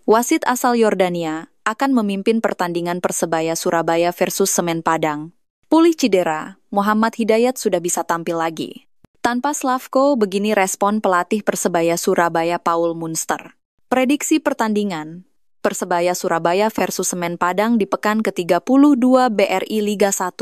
Wasit asal Yordania akan memimpin pertandingan Persebaya Surabaya versus Semen Padang. Pulih cedera, Muhammad Hidayat sudah bisa tampil lagi. Tanpa Slavko, begini respon pelatih Persebaya Surabaya Paul Munster. Prediksi pertandingan, Persebaya Surabaya versus Semen Padang di pekan ke-32 BRI Liga 1.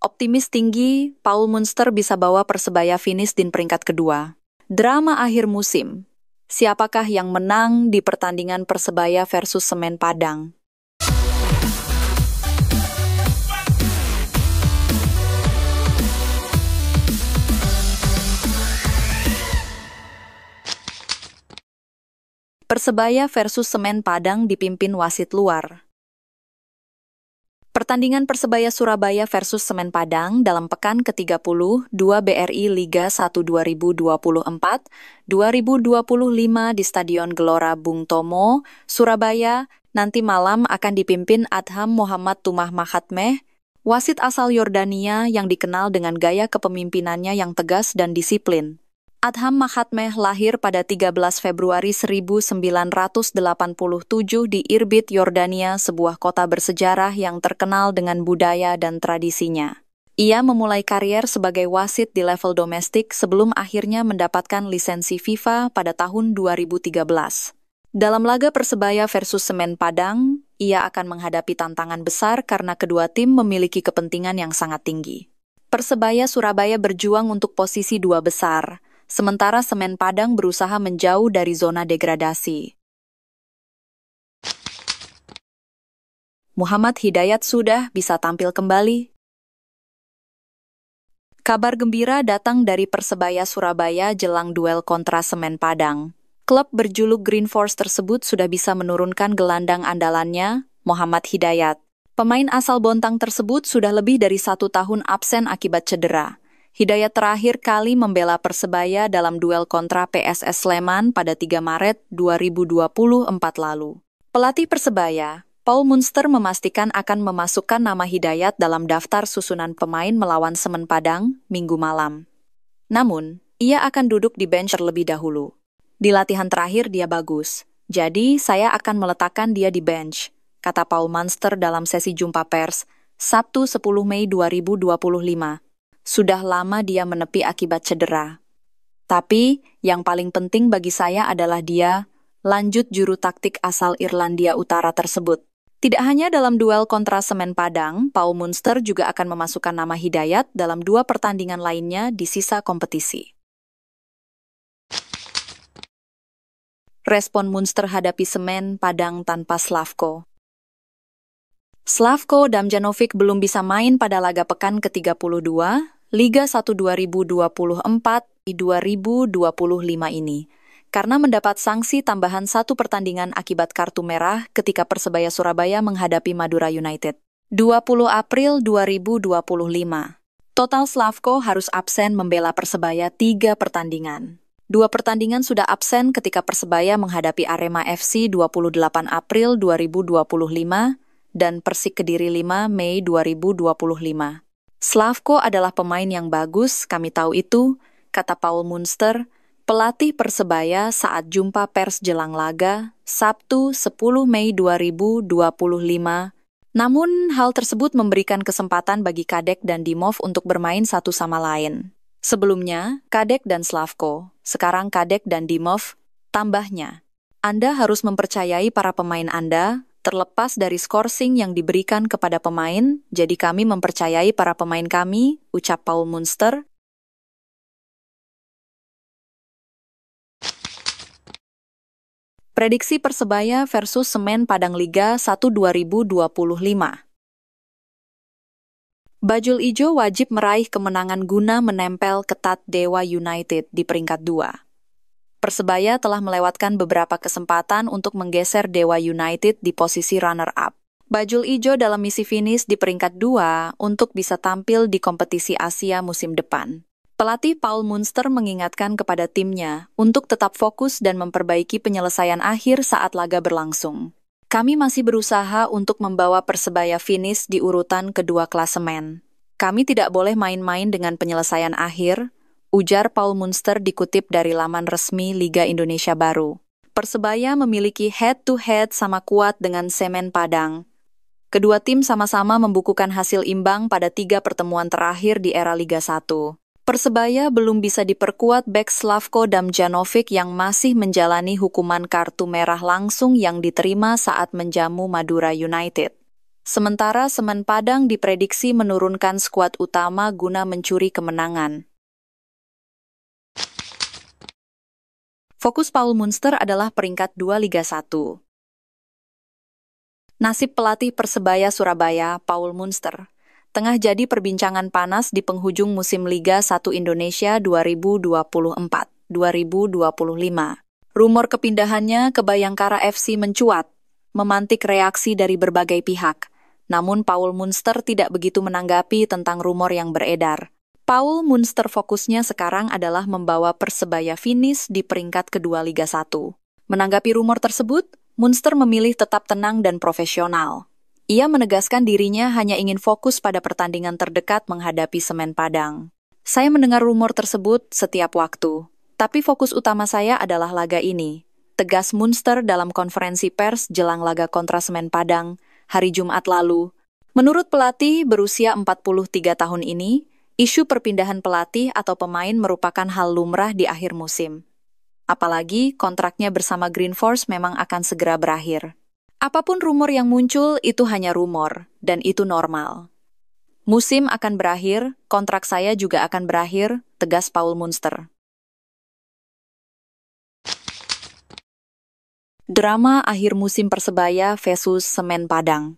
Optimis tinggi, Paul Munster bisa bawa Persebaya finish di peringkat kedua. Drama akhir musim. Siapakah yang menang di pertandingan Persebaya versus Semen Padang? Persebaya versus Semen Padang dipimpin wasit luar. Pertandingan Persebaya Surabaya versus Semen Padang dalam pekan ke-32 BRI Liga 1 2024-2025 di Stadion Gelora Bung Tomo, Surabaya, nanti malam akan dipimpin Adham Muhammad Tumah Mahatmeh, wasit asal Yordania yang dikenal dengan gaya kepemimpinannya yang tegas dan disiplin. Adham Mahatmeh lahir pada 13 Februari 1987 di Irbid, Yordania, sebuah kota bersejarah yang terkenal dengan budaya dan tradisinya. Ia memulai karier sebagai wasit di level domestik sebelum akhirnya mendapatkan lisensi FIFA pada tahun 2013. Dalam laga Persebaya versus Semen Padang, ia akan menghadapi tantangan besar karena kedua tim memiliki kepentingan yang sangat tinggi. Persebaya Surabaya berjuang untuk posisi 2 besar, sementara Semen Padang berusaha menjauh dari zona degradasi. Muhammad Hidayat sudah bisa tampil kembali. Kabar gembira datang dari Persebaya Surabaya jelang duel kontra Semen Padang. Klub berjuluk Green Force tersebut sudah bisa menurunkan gelandang andalannya, Muhammad Hidayat. Pemain asal Bontang tersebut sudah lebih dari 1 tahun absen akibat cedera. Hidayat terakhir kali membela Persebaya dalam duel kontra PSS Sleman pada 3 Maret 2024 lalu. Pelatih Persebaya, Paul Munster memastikan akan memasukkan nama Hidayat dalam daftar susunan pemain melawan Semen Padang Minggu malam. Namun, ia akan duduk di bench terlebih dahulu. Di latihan terakhir dia bagus, jadi saya akan meletakkan dia di bench, kata Paul Munster dalam sesi jumpa pers, Sabtu 10 Mei 2025. Sudah lama dia menepi akibat cedera. Tapi, yang paling penting bagi saya adalah dia, lanjut juru taktik asal Irlandia Utara tersebut. Tidak hanya dalam duel kontra Semen Padang, Paul Munster juga akan memasukkan nama Hidayat dalam 2 pertandingan lainnya di sisa kompetisi. Respon Munster hadapi Semen Padang tanpa Slavko. Slavko Damjanovic belum bisa main pada laga pekan ke-32, Liga 1 2024-2025 ini, karena mendapat sanksi tambahan 1 pertandingan akibat kartu merah ketika Persebaya Surabaya menghadapi Madura United. 20 April 2025. Total Slavko harus absen membela Persebaya 3 pertandingan. 2 pertandingan sudah absen ketika Persebaya menghadapi Arema FC 28 April 2025 dan Persik Kediri 5 Mei 2025. Slavko adalah pemain yang bagus, kami tahu itu, kata Paul Munster, pelatih Persebaya saat jumpa pers jelang laga, Sabtu 10 Mei 2025. Namun, hal tersebut memberikan kesempatan bagi Kadek dan Dimov untuk bermain satu sama lain. Sebelumnya, Kadek dan Slavko, sekarang Kadek dan Dimov, tambahnya. Anda harus mempercayai para pemain Anda, terlepas dari skorsing yang diberikan kepada pemain, jadi kami mempercayai para pemain kami, ucap Paul Munster. Prediksi Persebaya versus Semen Padang Liga 1 2025. Bajul Ijo wajib meraih kemenangan guna menempel ketat Dewa United di peringkat 2. Persebaya telah melewatkan beberapa kesempatan untuk menggeser Dewa United di posisi runner-up. Bajul Ijo dalam misi finish di peringkat 2 untuk bisa tampil di kompetisi Asia musim depan. Pelatih Paul Munster mengingatkan kepada timnya untuk tetap fokus dan memperbaiki penyelesaian akhir saat laga berlangsung. Kami masih berusaha untuk membawa Persebaya finish di urutan kedua klasemen. Kami tidak boleh main-main dengan penyelesaian akhir, ujar Paul Munster dikutip dari laman resmi Liga Indonesia Baru. Persebaya memiliki head-to-head sama kuat dengan Semen Padang. Kedua tim sama-sama membukukan hasil imbang pada 3 pertemuan terakhir di era Liga 1. Persebaya belum bisa diperkuat bek Slavko Damjanovic yang masih menjalani hukuman kartu merah langsung yang diterima saat menjamu Madura United. Sementara Semen Padang diprediksi menurunkan skuad utama guna mencuri kemenangan. Fokus Paul Munster adalah peringkat 2 Liga 1. Nasib pelatih Persebaya Surabaya, Paul Munster, tengah jadi perbincangan panas di penghujung musim Liga 1 Indonesia 2024-2025. Rumor kepindahannya ke Bayangkara FC mencuat, memantik reaksi dari berbagai pihak. Namun Paul Munster tidak begitu menanggapi tentang rumor yang beredar. Paul Munster fokusnya sekarang adalah membawa Persebaya finish di peringkat kedua Liga 1. Menanggapi rumor tersebut, Munster memilih tetap tenang dan profesional. Ia menegaskan dirinya hanya ingin fokus pada pertandingan terdekat menghadapi Semen Padang. Saya mendengar rumor tersebut setiap waktu, tapi fokus utama saya adalah laga ini, tegas Munster dalam konferensi pers jelang laga kontra Semen Padang hari Jumat lalu. Menurut pelatih berusia 43 tahun ini, isu perpindahan pelatih atau pemain merupakan hal lumrah di akhir musim. Apalagi kontraknya bersama Green Force memang akan segera berakhir. Apapun rumor yang muncul itu hanya rumor, dan itu normal. Musim akan berakhir, kontrak saya juga akan berakhir, tegas Paul Munster. Drama akhir musim Persebaya versus Semen Padang.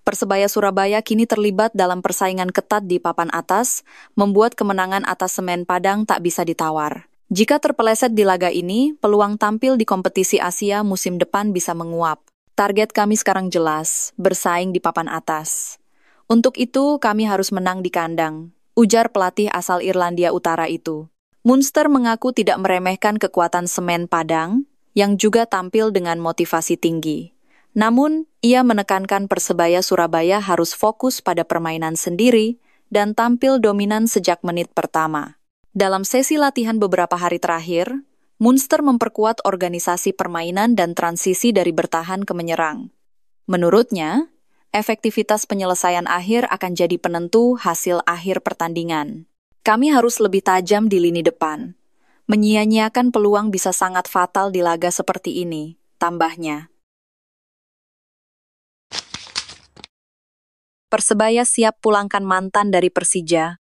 Persebaya Surabaya kini terlibat dalam persaingan ketat di papan atas, membuat kemenangan atas Semen Padang tak bisa ditawar. Jika terpeleset di laga ini, peluang tampil di kompetisi Asia musim depan bisa menguap. Target kami sekarang jelas, bersaing di papan atas. Untuk itu, kami harus menang di kandang, ujar pelatih asal Irlandia Utara itu. Munster mengaku tidak meremehkan kekuatan Semen Padang, yang juga tampil dengan motivasi tinggi. Namun, ia menekankan Persebaya Surabaya harus fokus pada permainan sendiri dan tampil dominan sejak menit pertama. Dalam sesi latihan beberapa hari terakhir, Munster memperkuat organisasi permainan dan transisi dari bertahan ke menyerang. Menurutnya, efektivitas penyelesaian akhir akan jadi penentu hasil akhir pertandingan. Kami harus lebih tajam di lini depan. Menyia-nyiakan peluang bisa sangat fatal di laga seperti ini, tambahnya. Persebaya siap pulangkan mantan dari Persija.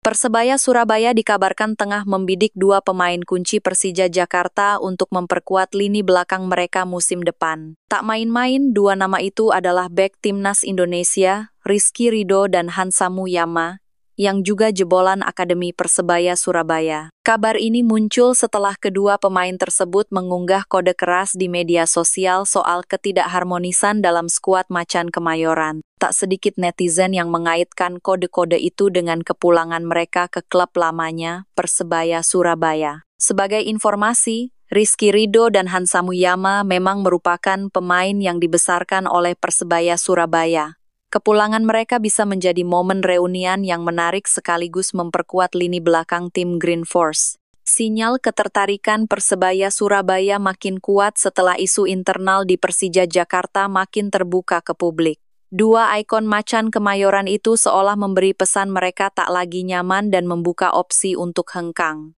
Persebaya Surabaya dikabarkan tengah membidik 2 pemain kunci Persija Jakarta untuk memperkuat lini belakang mereka musim depan. Tak main-main, 2 nama itu adalah bek Timnas Indonesia, Rizky Ridho dan Hansa Muyama, yang juga jebolan Akademi Persebaya Surabaya. Kabar ini muncul setelah kedua pemain tersebut mengunggah kode keras di media sosial soal ketidakharmonisan dalam skuad Macan Kemayoran. Tak sedikit netizen yang mengaitkan kode-kode itu dengan kepulangan mereka ke klub lamanya, Persebaya Surabaya. Sebagai informasi, Rizky Ridho dan Hansa Muyama memang merupakan pemain yang dibesarkan oleh Persebaya Surabaya. Kepulangan mereka bisa menjadi momen reunian yang menarik sekaligus memperkuat lini belakang tim Green Force. Sinyal ketertarikan Persebaya Surabaya makin kuat setelah isu internal di Persija Jakarta makin terbuka ke publik. 2 ikon Macan Kemayoran itu seolah memberi pesan mereka tak lagi nyaman dan membuka opsi untuk hengkang.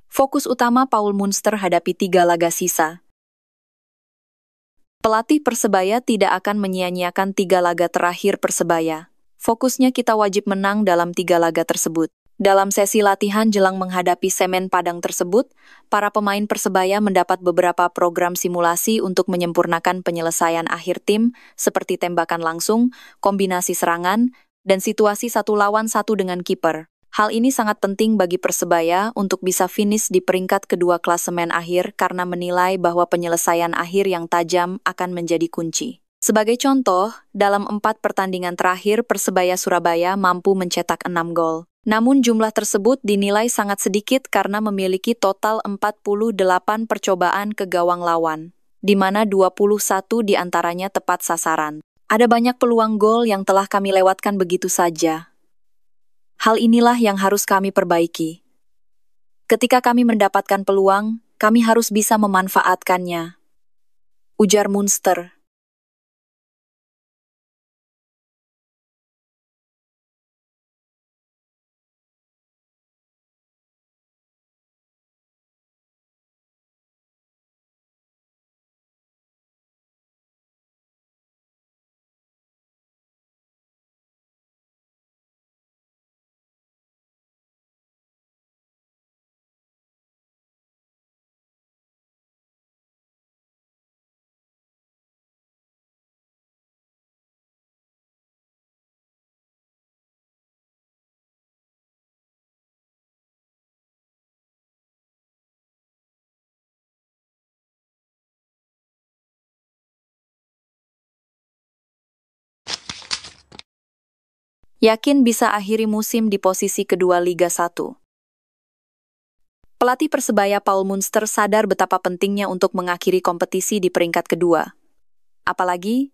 Fokus utama Paul Munster hadapi 3 laga sisa. Pelatih Persebaya tidak akan menyia-nyiakan 3 laga terakhir Persebaya. Fokusnya kita wajib menang dalam 3 laga tersebut. Dalam sesi latihan jelang menghadapi Semen Padang tersebut, para pemain Persebaya mendapat beberapa program simulasi untuk menyempurnakan penyelesaian akhir tim, seperti tembakan langsung, kombinasi serangan, dan situasi 1 lawan 1 dengan kiper. Hal ini sangat penting bagi Persebaya untuk bisa finish di peringkat kedua klasemen akhir karena menilai bahwa penyelesaian akhir yang tajam akan menjadi kunci. Sebagai contoh, dalam 4 pertandingan terakhir Persebaya Surabaya mampu mencetak 6 gol. Namun jumlah tersebut dinilai sangat sedikit karena memiliki total 48 percobaan ke gawang lawan, di mana 21 diantaranya tepat sasaran. Ada banyak peluang gol yang telah kami lewatkan begitu saja. Hal inilah yang harus kami perbaiki. Ketika kami mendapatkan peluang, kami harus bisa memanfaatkannya, ujar Munster. Yakin bisa akhiri musim di posisi kedua Liga 1. Pelatih Persebaya Paul Munster sadar betapa pentingnya untuk mengakhiri kompetisi di peringkat kedua. Apalagi,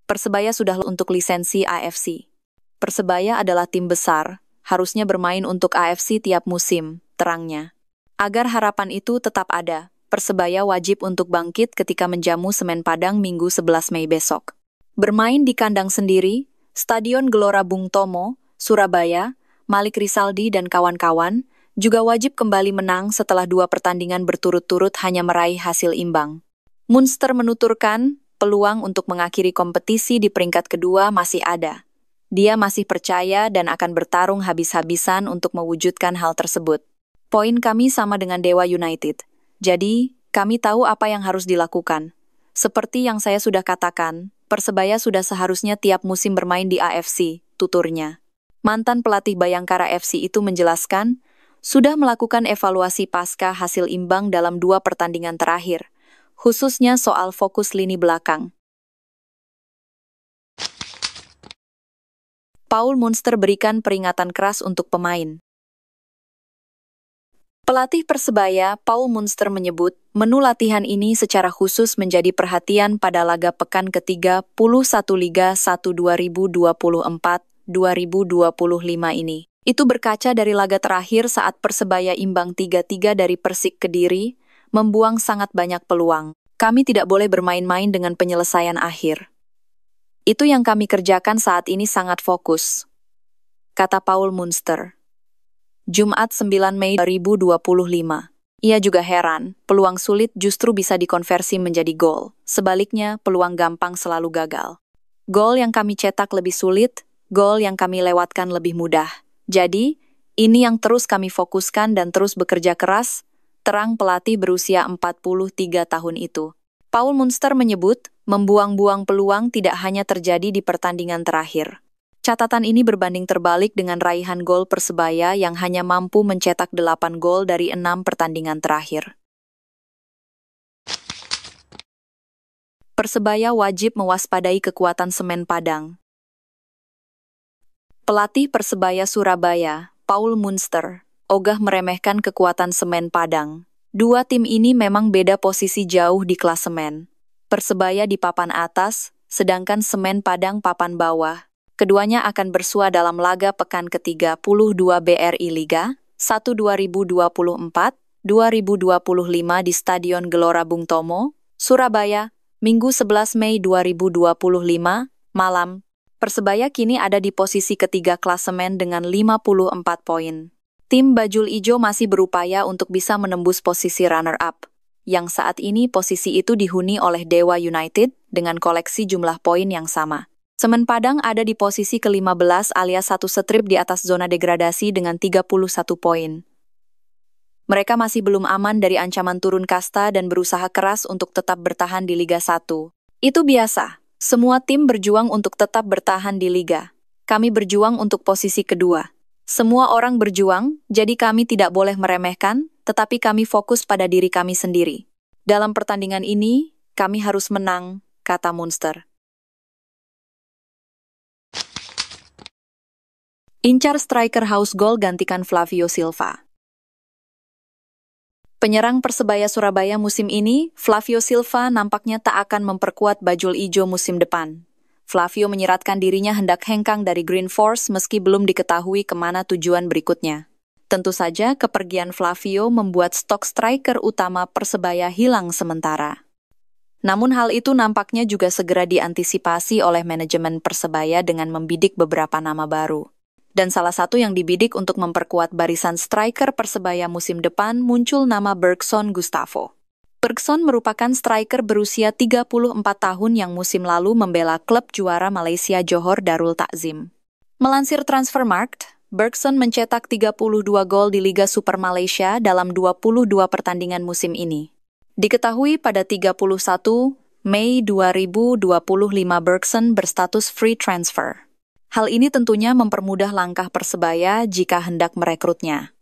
Persebaya sudah untuk lisensi AFC. Persebaya adalah tim besar, harusnya bermain untuk AFC tiap musim, terangnya. Agar harapan itu tetap ada, Persebaya wajib untuk bangkit ketika menjamu Semen Padang Minggu 11 Mei besok. Bermain di kandang sendiri, Stadion Gelora Bung Tomo, Surabaya, Malik Rizaldi dan kawan-kawan juga wajib kembali menang setelah 2 pertandingan berturut-turut hanya meraih hasil imbang. Munster menuturkan, peluang untuk mengakhiri kompetisi di peringkat kedua masih ada. Dia masih percaya dan akan bertarung habis-habisan untuk mewujudkan hal tersebut. Poin kami sama dengan Dewa United. Jadi, kami tahu apa yang harus dilakukan. Seperti yang saya sudah katakan, Persebaya sudah seharusnya tiap musim bermain di AFC, tuturnya. Mantan pelatih Bayangkara FC itu menjelaskan, sudah melakukan evaluasi pasca hasil imbang dalam 2 pertandingan terakhir, khususnya soal fokus lini belakang. Paul Munster berikan peringatan keras untuk pemain. Pelatih Persebaya, Paul Munster menyebut, menu latihan ini secara khusus menjadi perhatian pada laga pekan ke-31 Liga 1 2024-2025 ini. Itu berkaca dari laga terakhir saat Persebaya imbang 3-3 dari Persik Kediri, membuang sangat banyak peluang. Kami tidak boleh bermain-main dengan penyelesaian akhir. Itu yang kami kerjakan saat ini sangat fokus, kata Paul Munster. Jumat 9 Mei 2025. Ia juga heran, peluang sulit justru bisa dikonversi menjadi gol. Sebaliknya, peluang gampang selalu gagal. Gol yang kami cetak lebih sulit, gol yang kami lewatkan lebih mudah. Jadi, ini yang terus kami fokuskan dan terus bekerja keras, terang pelatih berusia 43 tahun itu. Paul Munster menyebut, membuang-buang peluang tidak hanya terjadi di pertandingan terakhir. Catatan ini berbanding terbalik dengan raihan gol Persebaya yang hanya mampu mencetak 8 gol dari 6 pertandingan terakhir. Persebaya wajib mewaspadai kekuatan Semen Padang. Pelatih Persebaya Surabaya, Paul Munster, ogah meremehkan kekuatan Semen Padang. 2 tim ini memang beda posisi jauh di klasemen. Persebaya di papan atas, sedangkan Semen Padang papan bawah. Keduanya akan bersua dalam laga pekan ke-32 BRI Liga 1 2024-2025 di Stadion Gelora Bung Tomo, Surabaya, Minggu 11 Mei 2025, malam. Persebaya kini ada di posisi ketiga klasemen dengan 54 poin. Tim Bajul Ijo masih berupaya untuk bisa menembus posisi runner-up, yang saat ini posisi itu dihuni oleh Dewa United dengan koleksi jumlah poin yang sama. Semen Padang ada di posisi ke-15 alias 1 strip di atas zona degradasi dengan 31 poin. Mereka masih belum aman dari ancaman turun kasta dan berusaha keras untuk tetap bertahan di Liga 1. Itu biasa. Semua tim berjuang untuk tetap bertahan di Liga. Kami berjuang untuk posisi kedua. Semua orang berjuang, jadi kami tidak boleh meremehkan, tetapi kami fokus pada diri kami sendiri. Dalam pertandingan ini, kami harus menang, kata Munster. Incar striker haus gol gantikan Flavio Silva. Penyerang Persebaya Surabaya musim ini, Flavio Silva nampaknya tak akan memperkuat Bajul Ijo musim depan. Flavio menyiratkan dirinya hendak hengkang dari Green Force meski belum diketahui kemana tujuan berikutnya. Tentu saja, kepergian Flavio membuat stok striker utama Persebaya hilang sementara. Namun hal itu nampaknya juga segera diantisipasi oleh manajemen Persebaya dengan membidik beberapa nama baru. Dan salah satu yang dibidik untuk memperkuat barisan striker Persebaya musim depan muncul nama Bergson Gustavo. Bergson merupakan striker berusia 34 tahun yang musim lalu membela klub juara Malaysia Johor Darul Takzim. Melansir Transfermarkt, Bergson mencetak 32 gol di Liga Super Malaysia dalam 22 pertandingan musim ini. Diketahui pada 31 Mei 2025 Bergson berstatus free transfer. Hal ini tentunya mempermudah langkah Persebaya jika hendak merekrutnya.